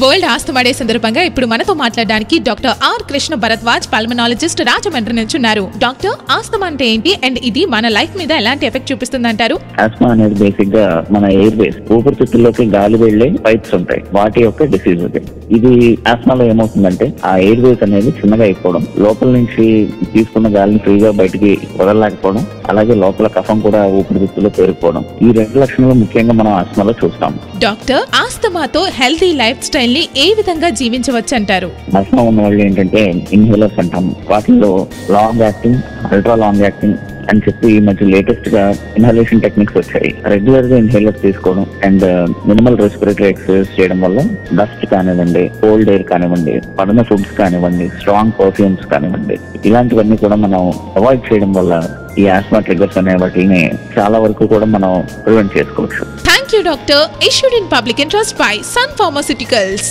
World asthma day సందర్భంగా ఇప్పుడు మనతో మాట్లాడడానికి doctor R Krishna Bharadwaj pulmonologist Rajahmundry నుంచి ఉన్నారు. డాక్టర్, ఆస్తమా అంటే ఏంటి అండ్ ఇది మన లైఫ్ మీద ఎలాంటి ఎఫెక్ట్ చూపిస్తుంది అంటారు? ఆస్మా అనేది బేసిక్ గా మన ఎయిర్ వేస్, ఊపిరితిత్తుల్లోకి గాలి వెళ్లే పైప్స్ ఉంటాయి, వాటి యొక్క డిసీజ్ అది. ఇది ఆస్మాలో ఏమవుతుందంటే ఆ ఎయిర్ వేస్ అనేది చిన్నగా అయిపోవడం, లోపల నుంచి తీసుకున్న గాలిని ఫ్రీగా బయటికి వదలలేకపోవడం, అలాగే లోపల కఫం కూడా ఊపిరితిత్తులో పేరుకోవడం. ఈ రెండు లక్షణాలు ముఖ్యంగా మనం ఆస్మాలో చూస్తాం. డాక్టర్, ఆస్తమాతో హెల్తీ లైఫ్ స్టైల్ ని ఏ విధంగా జీవించవచ్చు అంటారు? ఆస్మా ఉన్న వాళ్ళు ఏంటంటే ఇన్హేలర్స్ అంటాం, వాటిల్లో long acting, ultra long acting అని చెప్పి ఈ మధ్య లేటెస్ట్ గా ఇన్హలేషన్ టెక్నిక్స్ వచ్చాయి. రెగ్యులర్ గా ఇన్హేలర్స్ తీసుకోవడం అండ్ మినిమల్ రెస్పిరేటరీ ఎక్సర్సైజ్ చేయడం వల్ల డస్ట్ కానివ్వండి, కోల్డ్ ఎయిర్ కానివ్వండి, పడిన ఫుడ్స్ కానివ్వండి, స్ట్రాంగ్ పర్ఫ్యూమ్స్ కానివ్వండి, ఇలాంటివన్నీ కూడా మనం అవాయిడ్ చేయడం వల్ల ఈ ఆస్మా ట్రిగర్స్ అనే వాటిని చాలా వరకు కూడా మనం ప్రివెంట్ చేసుకోవచ్చు. Thank you doctor. Issued in public interest by Sun Pharmaceuticals.